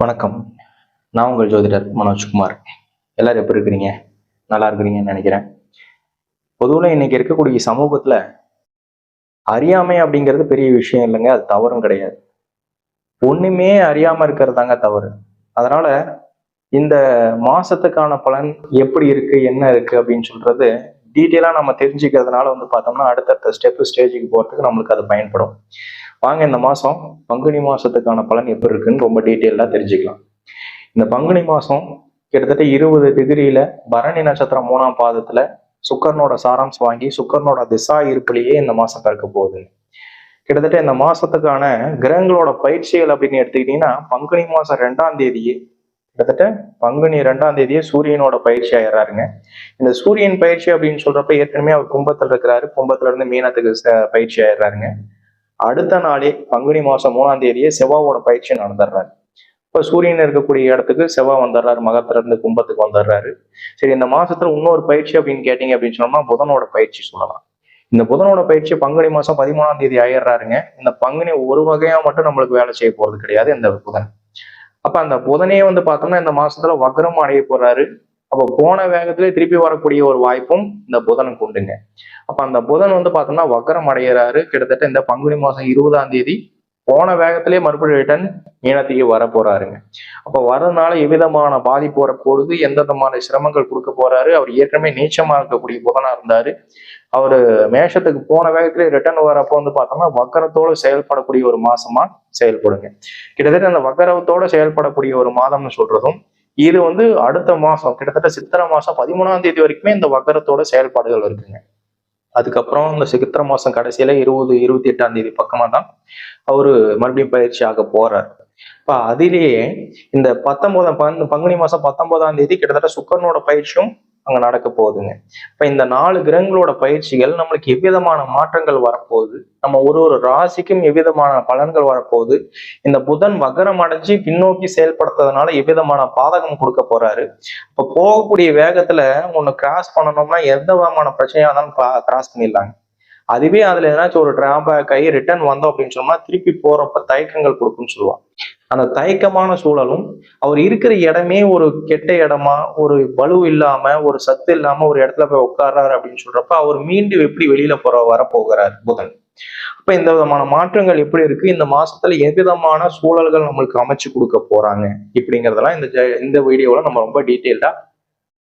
வணக்கம். நான் உங்கள் ஜோதிடர் மனோஜ்குமார். எல்லாரும் எப்படி இருக்கிறீங்க? நல்லா இருக்கிறீங்கன்னு நினைக்கிறேன். பொதுவில் இன்னைக்கு இருக்கக்கூடிய சமூகத்துல அறியாமை அப்படிங்கிறது பெரிய விஷயம் இல்லைங்க, அது தவறும் கிடையாது. ஒண்ணுமே அறியாம இருக்கிறது தாங்க தவறு. அதனால இந்த மாசத்துக்கான பலன் எப்படி இருக்கு, என்ன இருக்கு அப்படின்னு சொல்றது டீட்டெயிலா நம்ம தெரிஞ்சுக்கிறதுனால பார்த்தோம்னா அடுத்தடுத்த ஸ்டேஜுக்கு போறதுக்கு நம்மளுக்கு அது பயன்படும். வாங்க இந்த மாசம் பங்குனி மாசத்துக்கான பலன் எப்படி இருக்குன்னு ரொம்ப டீட்டெயிலா தெரிஞ்சுக்கலாம். இந்த பங்குனி மாசம் கிட்டத்தட்ட 20 டிகிரியில பரணி நட்சத்திரம் 3ஆம் பாதத்துல சுக்கரனோட சாராம்சம் வாங்கி சுக்கரனோட திசா இருப்பிலேயே இந்த மாசம் பிறக்க போகுது. கிட்டத்தட்ட இந்த மாசத்துக்கான கிரகங்களோட பயிற்சிகள் அப்படின்னு எடுத்துக்கிட்டீங்கன்னா பங்குனி மாசம் 2ஆம் தேதியே கிட்டத்தட்ட பங்குனி 2ஆம் தேதியே சூரியனோட பயிற்சி ஆயிடுறாருங்க. இந்த சூரியன் பயிற்சி அப்படின்னு சொல்றப்ப ஏற்கனவே அவர் கும்பத்துல இருக்கிறாரு, கும்பத்துல இருந்து மீனத்துக்கு பயிற்சி ஆயிடுறாருங்க. அடுத்த நாளே பங்குனி மாசம் 3ஆம் தேதியே செவ்வாவோட பயிற்சி நடந்துடுறாரு. இப்ப சூரியன் இருக்கக்கூடிய இடத்துக்கு செவ்வாய் வந்துடுறாரு, மகத்துல இருந்து கும்பத்துக்கு வந்துடுறாரு. சரி, இந்த மாசத்துல இன்னொரு பயிற்சி அப்படின்னு கேட்டீங்க அப்படின்னு சொன்னோம்னா புதனோட பயிற்சி சொல்லலாம். இந்த புதனோட பயிற்சி பங்குனி மாசம் 13ஆம் தேதி ஆயிடுறாருங்க. இந்த பங்குனி ஒரு வகையா மட்டும் நம்மளுக்கு வேலை செய்ய போறது கிடையாது இந்த புதன். அப்ப அந்த புதனே பார்த்தோம்னா இந்த மாசத்துல வக்ரம் அடைய போறாரு. அப்ப போன வேகத்திலே திருப்பி வரக்கூடிய ஒரு வாய்ப்பும் இந்த புதனுக்கு உண்டுங்க. அப்ப அந்த புதன் பார்த்தோம்னா வக்ரம் அடைகிறாரு. கிட்டத்தட்ட இந்த பங்குனி மாசம் 20ஆம் தேதி போன வேகத்திலே மறுபடியும் ரிட்டர்ன் மீனத்துக்கு வர போறாருங்க. அப்ப வரதுனால எவ்விதமான பாதிப்பு வரப்போகுது, எந்த விதமான சிரமங்கள் கொடுக்க போறாரு. அவர் ஏற்கனவே நீச்சமா இருக்கக்கூடிய புதனா இருந்தாரு. அவரு மேஷத்துக்கு போன வேகத்திலே ரிட்டர்ன் வரப்போ பார்த்தோம்னா வக்கரத்தோடு செயல்படக்கூடிய ஒரு மாசமா செயல்படுங்க. கிட்டத்தட்ட அந்த வக்கரத்தோட செயல்படக்கூடிய ஒரு மாதம்னு சொல்றதும் இது அடுத்த மாசம் கிட்டத்தட்ட சித்திரை மாசம் 13ஆம் தேதி வரைக்குமே இந்த வக்கரத்தோட செயல்பாடுகள் இருக்குங்க. அதுக்கப்புறம் இந்த சித்திரை மாசம் கடைசியில 28ஆம் தேதி பக்கமா தான் அவரு மறுபடியும் பயிற்சி ஆக போறார். இப்ப அதிலேயே இந்த பங்குனி மாசம் 19ஆம் தேதி கிட்டத்தட்ட சுக்கரனோட பயிற்சியும் அங்க நடக்க போகுதுங்க. இப்ப இந்த 4 கிரகங்களோட பயிற்சிகள் நம்மளுக்கு எவ்விதமான மாற்றங்கள் வரப்போகுது, நம்ம ஒரு ராசிக்கும் எவ்விதமான பலன்கள் வரப்போகுது, இந்த புதன் வக்ரம் அடைஞ்சு பின்னோக்கி செயல்படுத்துறதுனால எவ்விதமான பாதகம் கொடுக்க போறாரு. இப்ப போகக்கூடிய வேகத்துல ஒண்ணு கிராஸ் பண்ணணும்னா எந்த விதமான பிரச்சனையா இருந்தாலும் கிராஸ் பண்ணிடலாங்க. அதுவே அதுல ஏதாச்சும் ஒரு டிராபேக் ஆகி ரிட்டர்ன் வந்தோம் அப்படின்னு சொன்னா திருப்பி போறப்ப தயக்கங்கள் கொடுக்கும்னு சொல்லுவாங்க. அந்த தயக்கமான சூழலும் அவர் இருக்கிற இடமே ஒரு கெட்ட இடமா, ஒரு வலு இல்லாம, ஒரு சத்து இல்லாம ஒரு இடத்துல போய் உட்கார்றாரு அப்படின்னு சொல்றப்ப அவர் மீண்டும் எப்படி வெளியில வரப்போகிறார் புதன். அப்ப இந்த விதமான மாற்றங்கள் எப்படி இருக்கு, இந்த மாசத்துல எவ்விதமான சூழல்கள் நம்மளுக்கு அமைச்சு கொடுக்க போறாங்க இப்படிங்கிறதெல்லாம் இந்த வீடியோல நம்ம ரொம்ப டீட்டெயில்டா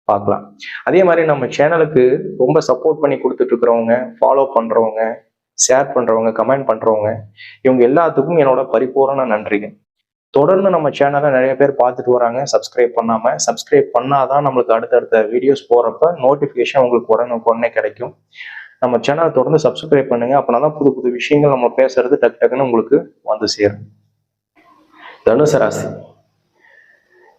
பார்க்கலாம். அதே மாதிரி நம்ம சேனலுக்கு ரொம்ப சப்போர்ட் பண்ணி கொடுத்துட்டு இருக்கிறவங்க, ஃபாலோ பண்றவங்க, ஷேர் பண்றவங்க, கமெண்ட் பண்றவங்க, இவங்க எல்லாத்துக்கும் என்னோட பரிபூரண நன்றிங்க. தொடர்ந்து நம்ம சேனலை நிறைய பேர் பார்த்துட்டு வராங்க. சப்ஸ்கிரைப் பண்ணாதான் நம்மளுக்கு அடுத்தடுத்த வீடியோஸ் போறப்ப நோட்டிபிகேஷன் உங்களுக்கு உடனே கிடைக்கும். நம்ம சேனலை தொடர்ந்து சப்ஸ்கிரைப் பண்ணுங்க. அப்படின்னாதான் புது புது விஷயங்கள் நம்ம பேசுறது டக்குன்னு உங்களுக்கு சேரும். தனுசு ராசி.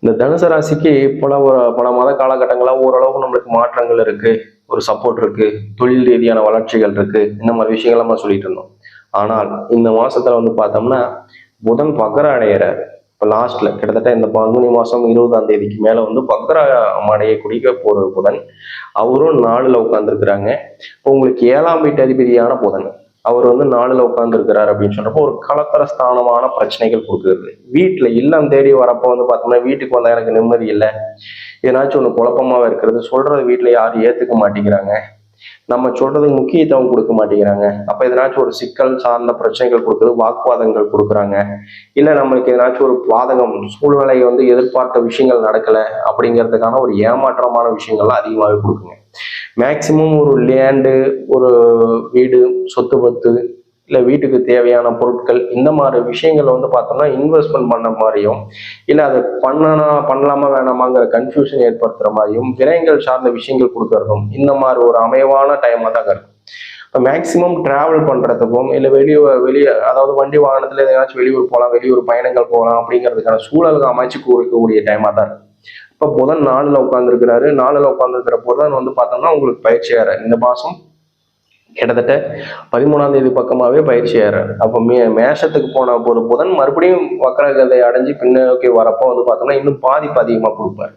இந்த தனுசு ராசிக்கு பல மாத காலகட்டங்களா ஓரளவுக்கு நம்மளுக்கு மாற்றங்கள் இருக்கு, ஒரு சப்போர்ட் இருக்கு, தொழில் ரீதியான வளர்ச்சிகள் இருக்கு, இந்த மாதிரி விஷயங்கள் நம்ம சொல்லிட்டு இருந்தோம். ஆனால் இந்த மாசத்துல பார்த்தோம்னா புதன் வக்ரம் அடையிறாரு. இப்ப லாஸ்ட்ல கிட்டத்தட்ட இந்த பங்குனி மாசம் 20ஆம் தேதிக்கு மேல வக்ரம் அடையக்கூடிய ஒரு புதன் அவரும் 4ல உட்கார்ந்துருக்கிறாங்க. இப்போ உங்களுக்கு 7ஆம் வீட்டு அதிபதியான புதன் அவர் 4ல உட்கார்ந்து இருக்கிறார் அப்படின்னு சொல்றப்போ ஒரு கலத்தர ஸ்தானமான பிரச்சனைகள் கொடுக்குறது. வீட்டுல இல்லம் தேடி வரப்போ பார்த்தோம்னா வீட்டுக்கு வந்தா எனக்கு நிம்மதி இல்லை, ஏதாச்சும் ஒண்ணு குழப்பமாவே இருக்கிறது, சொல்றது வீட்டுல யாரும் ஏத்துக்க மாட்டேங்கிறாங்க, நம்ம சொல்றதுக்கு முக்கியத்துவம் கொடுக்க மாட்டேங்கிறாங்க. அப்ப எதனாச்சும் ஒரு சிக்கல் சார்ந்த பிரச்சனைகள் கொடுக்குறது, வாக்குவாதங்கள் கொடுக்குறாங்க. இல்ல நம்மளுக்கு எதனாச்சும் ஒரு பாதகம் சூழ்நிலை எதிர்பார்த்த விஷயங்கள் நடக்கல அப்படிங்கிறதுக்கான ஒரு ஏமாற்றமான விஷயங்கள்லாம் அதிகமாகவே கொடுக்குங்க. மேக்சிமம் ஒரு லேண்டு, ஒரு வீடு, சொத்து பத்து, இல்லை வீட்டுக்கு தேவையான பொருட்கள், இந்த மாதிரி விஷயங்கள் பார்த்தோம்னா இன்வெஸ்ட்மெண்ட் பண்ண மாதிரியும், இல்லை அதை பண்ணலாமா வேணாமாங்கிற கன்ஃபியூஷன் ஏற்படுத்துற மாதிரியும், விரயங்கள் சார்ந்த விஷயங்கள் கொடுக்கறதும் இந்த மாதிரி ஒரு அமைவான டைமாக தான் இருக்கும். இப்போ மேக்சிமம் டிராவல் பண்றதுக்கும், இல்லை வெளியே அதாவது வண்டி வாகனத்துல ஏதாச்சும் வெளியூர் போகலாம், வெளியூர் பயணங்கள் போகலாம் அப்படிங்கிறதுக்கான சூழல்கள் அமைச்சு கொடுக்கக்கூடிய டைமாக தான் இருக்கும். இப்ப புதன் 4ல உட்கார்ந்துருக்கிறாரு. 4ல உட்கார்ந்துருக்கிற புதன் பார்த்தோம்னா உங்களுக்கு பயிற்சியாரு இந்த மாசம் கிட்டத்தட்ட 13ஆம் தேதி பக்கமாவே பயிற்சியாரு. அப்ப மேஷத்துக்கு போன ஒரு புதன் மறுபடியும் வக்ரகதை அடைஞ்சு பின்னோக்கி வரப்போ பார்த்தோம்னா இன்னும் பாதிப்பு அதிகமா கொடுப்பாரு.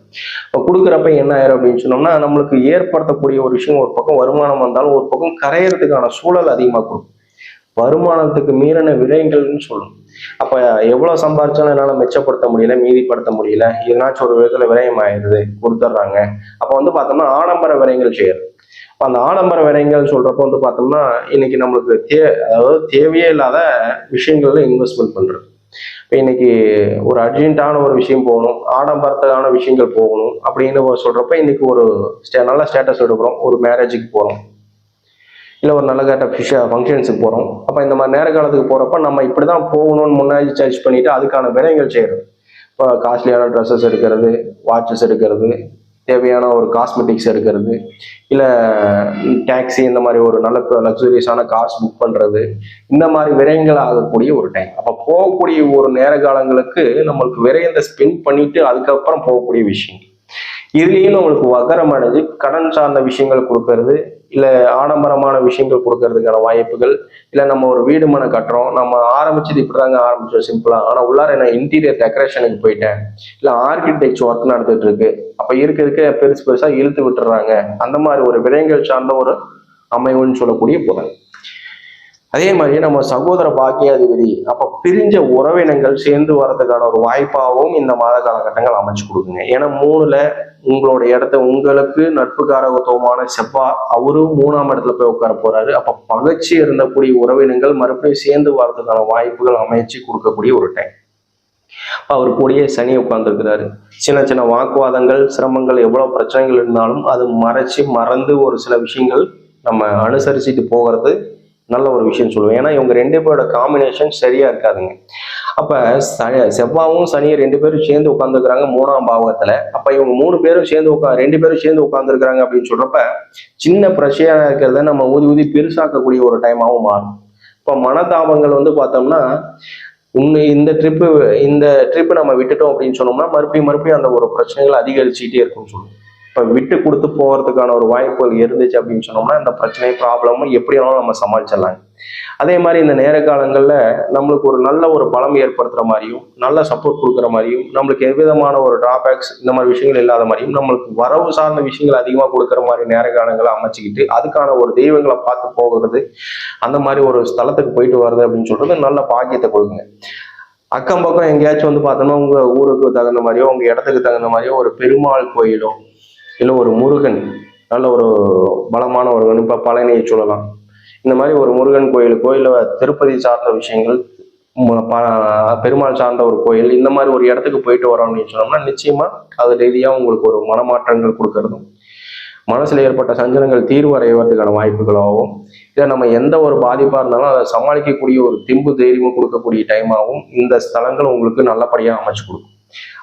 இப்ப கொடுக்குறப்ப என்ன ஆயிரும் அப்படின்னு சொன்னோம்னா நம்மளுக்கு ஏற்படுத்தக்கூடிய ஒரு விஷயம், ஒரு பக்கம் வருமானம் வந்தாலும் ஒரு பக்கம் கரையறதுக்கான சூழல் அதிகமா கொடுக்கும். வருமானத்துக்கு மீறின விரயங்கள்னு சொல்லணும். அப்ப எவ்வளவு சம்பாரிச்சாலும் என்னால மிச்சப்படுத்த முடியல, மீதிப்படுத்த முடியல, எதனாச்சும் ஒரு விதத்துல விரயம் ஆயிடுது, கொடுத்துட்றாங்க. அப்ப வந்து பார்த்தோம்னா ஆடம்பர விரயங்கள் செய்யறது. அந்த ஆடம்பர விரயங்கள் சொல்றப்போ வந்து பார்த்தோம்னா இன்னைக்கு நம்மளுக்கு அதாவது தேவையே இல்லாத விஷயங்கள்ல இன்வெஸ்ட்மெண்ட் பண்றது. இப்போ இன்னைக்கு ஒரு அர்ஜென்ட்டான ஒரு விஷயம் போகணும், ஆடம்பரத்தான விஷயங்கள் போகணும் அப்படின்னு சொல்றப்ப இன்னைக்கு ஒரு நல்ல ஸ்டேட்டஸ் எடுக்கிறோம், ஒரு மேரேஜுக்கு போகிறோம், இல்லை ஒரு நல்ல கேட்ட ஃபங்க்ஷன்ஸுக்கு போகிறோம். அப்போ இந்த மாதிரி நேர காலத்துக்கு போகிறப்ப நம்ம இப்படி தான் போகணும்னு முன்னாடி சர்ச் பண்ணிட்டு அதுக்கான விரயங்கள் செய்யறது. இப்போ காஸ்ட்லியான ட்ரெஸ்ஸஸ் எடுக்கிறது, வாட்சஸ் எடுக்கிறது, தேவையான ஒரு காஸ்மெட்டிக்ஸ் எடுக்கிறது, இல்லை டாக்ஸி இந்த மாதிரி ஒரு நல்ல லக்ஸுரியஸான கார்ஸ் புக் பண்ணுறது, இந்த மாதிரி விரயங்கள் ஆகக்கூடிய ஒரு டைம். அப்போ போகக்கூடிய ஒரு நேர காலங்களுக்கு நம்மளுக்கு விரயத்தை ஸ்பெண்ட் பண்ணிட்டு அதுக்கப்புறம் போகக்கூடிய விஷயம். இதுலேயும் நம்மளுக்கு வக்கரம் அடைஞ்சு கடன் சார்ந்த விஷயங்கள் கொடுக்கறது, இல்லை ஆடம்பரமான விஷயங்கள் கொடுக்கறதுக்கான வாய்ப்புகள், இல்லை நம்ம ஒரு வீடு மனை கட்டுறோம், நம்ம ஆரம்பிச்சது இப்படிதாங்க ஆரம்பிச்சோம் சிம்பிளா, ஆனால் உள்ளார என்ன இன்டீரியர் டெக்கரேஷனுக்கு போயிட்டேன், இல்லை ஆர்கிடெக்ட் ஒர்க் நடந்துட்டு இருக்கு, அப்ப இருக்க பெருசு பெருசா இழுத்து விட்டுறாங்க. அந்த மாதிரி ஒரு விரயங்கள் சார்ந்த ஒரு அமைவுன்னு சொல்லக்கூடிய புதன். அதே மாதிரி நம்ம சகோதர பாக்கியாதிபதி, அப்ப பிரிஞ்ச உறவினங்கள் சேர்ந்து வர்றதுக்கான ஒரு வாய்ப்பாகவும் இந்த மாத காலகட்டங்கள் அமைச்சு கொடுக்குங்க. ஏன்னா 3ல உங்களோட இடத்த உங்களுக்கு நட்பு காரகத்துவமான செவ்வாய் அவரும் 3ஆம் இடத்துல போய் உட்கார போறாரு. அப்ப பகச்சி இருந்தக்கூடிய உறவினங்கள் மறுபடியும் சேர்ந்து வர்றதுக்கான வாய்ப்புகள் அமைச்சு கொடுக்கக்கூடிய ஒரு டைம். அவர் கூடயே சனி உட்கார்ந்துருக்கிறாரு. சின்ன சின்ன வாக்குவாதங்கள், சிரமங்கள், எவ்வளவு பிரச்சனைகள் இருந்தாலும் அது மறந்து ஒரு சில விஷயங்கள் நம்ம அனுசரிச்சுட்டு போகிறது நல்ல ஒரு விஷயம் சொல்லுவேன். ஏன்னா இவங்க 2 பேரோட காம்பினேஷன் சரியா இருக்காதுங்க. அப்ப செவ்வாவும் சனியும் 2 பேரும் சேர்ந்து உட்கார்ந்துருக்காங்க 3ஆம் பாவகத்துல. அப்ப இவங்க 3 பேரும் சேர்ந்து 2 பேரும் சேர்ந்து உட்கார்ந்துருக்காங்க அப்படின்னு சொல்றப்ப சின்ன பிரச்சனையா இருக்கிறத நம்ம ஊதி பெருசாக்கக்கூடிய ஒரு டைமாவும் மாறும். இப்ப மனதாபங்கள் வந்து பார்த்தோம்னா இந்த ட்ரிப்பு நம்ம விட்டுட்டோம் அப்படின்னு சொன்னோம்னா மறுபடியும் அந்த ஒரு பிரச்சனைகள் அதிகரிச்சுக்கிட்டே இருக்கும்னு சொல்லுவோம். இப்போ விட்டு கொடுத்து போகிறதுக்கான ஒரு வாய்ப்புகள் இருந்துச்சு அப்படின்னு சொன்னோம்னா இந்த பிரச்சனை ப்ராப்ளமும் எப்படி வேணாலும் நம்ம சமாளிச்சிடலாம். அதே மாதிரி இந்த நேர காலங்களில் நம்மளுக்கு ஒரு நல்ல ஒரு பலம் ஏற்படுத்துகிற மாதிரியும், நல்ல சப்போர்ட் கொடுக்குற மாதிரியும், நம்மளுக்கு எவ்விதமான ஒரு டிராபேக்ஸ் இந்த மாதிரி விஷயங்கள் இல்லாத மாதிரியும், நம்மளுக்கு வரவு சார்ந்த விஷயங்கள் அதிகமாக கொடுக்குற மாதிரி நேர காலங்களை அமைச்சிக்கிட்டு அதுக்கான ஒரு தெய்வங்களை பார்த்து போகிறது, அந்த மாதிரி ஒரு ஸ்தலத்துக்கு போயிட்டு வருது அப்படின்னு சொல்றது நல்ல பாக்கியத்தை கொடுக்குங்க. அக்கம் பக்கம் எங்கேயாச்சும் வந்து பார்த்தோம்னா உங்க ஊருக்கு தகுந்த மாதிரியோ உங்க இடத்துக்கு தகுந்த மாதிரியோ ஒரு பெருமாள் கோயிலோ இல்லை ஒரு முருகன், நல்ல ஒரு பலமான ஒரு இப்போ பழனியை சொல்லலாம், இந்த மாதிரி ஒரு முருகன் கோயிலுக்கோ இல்லை திருப்பதி சார்ந்த விஷயங்கள், பெருமாள் சார்ந்த ஒரு கோயில், இந்த மாதிரி ஒரு இடத்துக்கு போயிட்டு வரோம் அப்படின்னு சொன்னோம்னா நிச்சயமா அது ரீதியாக உங்களுக்கு ஒரு மனமாற்றங்கள் கொடுக்கறதும், மனசுல ஏற்பட்ட சஞ்சலங்கள் தீர்வடைவதற்கான வாய்ப்புகளாகவும், இல்லை நம்ம எந்த ஒரு பாதிப்பா இருந்தாலும் அதை சமாளிக்கக்கூடிய ஒரு திம்பு தைரியமும் கொடுக்கக்கூடிய டைமாகவும் இந்த ஸ்தலங்கள் உங்களுக்கு நல்லபடியாக அமைச்சு கொடுக்கும்.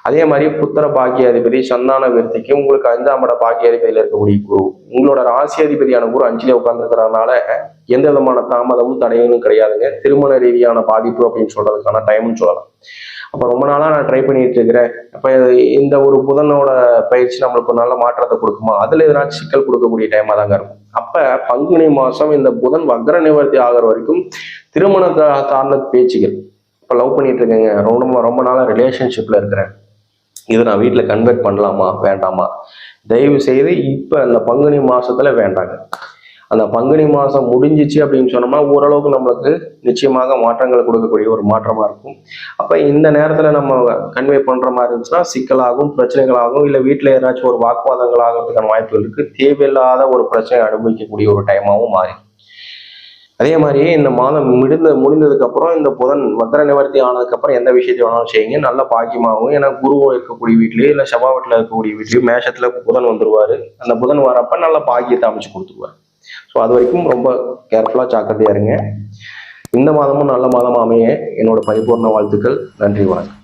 அதே மாதிரி புத்திர பாக்கியாதிபதி சந்தான விருத்திக்கு உங்களுக்கு 5ஆம் இட பாக்கியாதிபதியில் இருக்கக்கூடிய குரு, உங்களோட ராசி அதிபதியான குரு 5ல உட்கார்ந்துருக்கிறதுனால எந்த விதமான தாமதமும் தடையும் கிடையாதுங்க. திருமண ரீதியான பாதிப்பு அப்படின்னு சொல்றதுக்கான டைம்னு சொல்லலாம். அப்போ ரொம்ப நாளா நான் ட்ரை பண்ணிட்டு இருக்கிறேன், அப்போ இந்த ஒரு புதனோட பயிற்சி நம்மளுக்கு நல்ல மாற்றத்தை கொடுக்குமா, அதுல எதனாச்சும் சிக்கல் கொடுக்கக்கூடிய டைமா தாங்க இருக்கும். அப்ப பங்குனி மாசம் இந்த புதன் வக்ர நிவர்த்தி ஆகிற வரைக்கும் திருமண சார்ந்த பேச்சுகள், இப்போ லவ் பண்ணிட்டு இருக்கேங்க, ரொம்ப நாளா ரிலேஷன்ஷிப்ல இருக்கிறேன், இதை நான் வீட்டில் கன்வெர்ட் பண்ணலாமா வேண்டாமா, தயவு செய்து இப்போ அந்த பங்குனி மாசத்துல வேண்டாங்க. அந்த பங்குனி மாசம் முடிஞ்சிச்சு அப்படின்னு சொன்னோம்னா ஓரளவுக்கு நம்மளுக்கு நிச்சயமாக மாற்றங்களை கொடுக்கக்கூடிய ஒரு மாற்றமா இருக்கும். அப்ப இந்த நேரத்துல நம்ம கன்வே பண்ற மாதிரி இருந்துச்சுன்னா சிக்கலாகும், பிரச்சனைகளாகும், இல்லை வீட்டுல ஏதாச்சும் ஒரு வாக்குவாதங்கள் ஆகிறதுக்கான வாய்ப்புகள் இருக்கு. தேவையில்லாத ஒரு பிரச்சனையை அனுபவிக்கக்கூடிய ஒரு டைமாவும் மாறி. அதே மாதிரி இந்த மாதம் முடிந்ததுக்கு அப்புறம் இந்த புதன் வக்ர நிவர்த்தி ஆனதுக்கு அப்புறம் எந்த விஷயத்தை வேணாலும் செய்யுங்க, நல்ல பாக்கியமாகும். ஏன்னா குருவும் இருக்கக்கூடிய வீட்லயோ இல்லை செவ்வாய் வீட்டுல இருக்கக்கூடிய வீட்லயும் மேஷத்துல புதன் வந்துருவாரு. அந்த புதன் வரப்ப நல்ல பாக்கியத்தை அமைச்சு கொடுத்துருவாரு. ஸோ அது வரைக்கும் ரொம்ப கேர்ஃபுல்லா ஜாக்கிரதையா இருங்க. இந்த மாதமும் நல்ல மாதம் அமைய என்னோட பரிபூர்ண வாழ்த்துக்கள். நன்றி, வணக்கம்.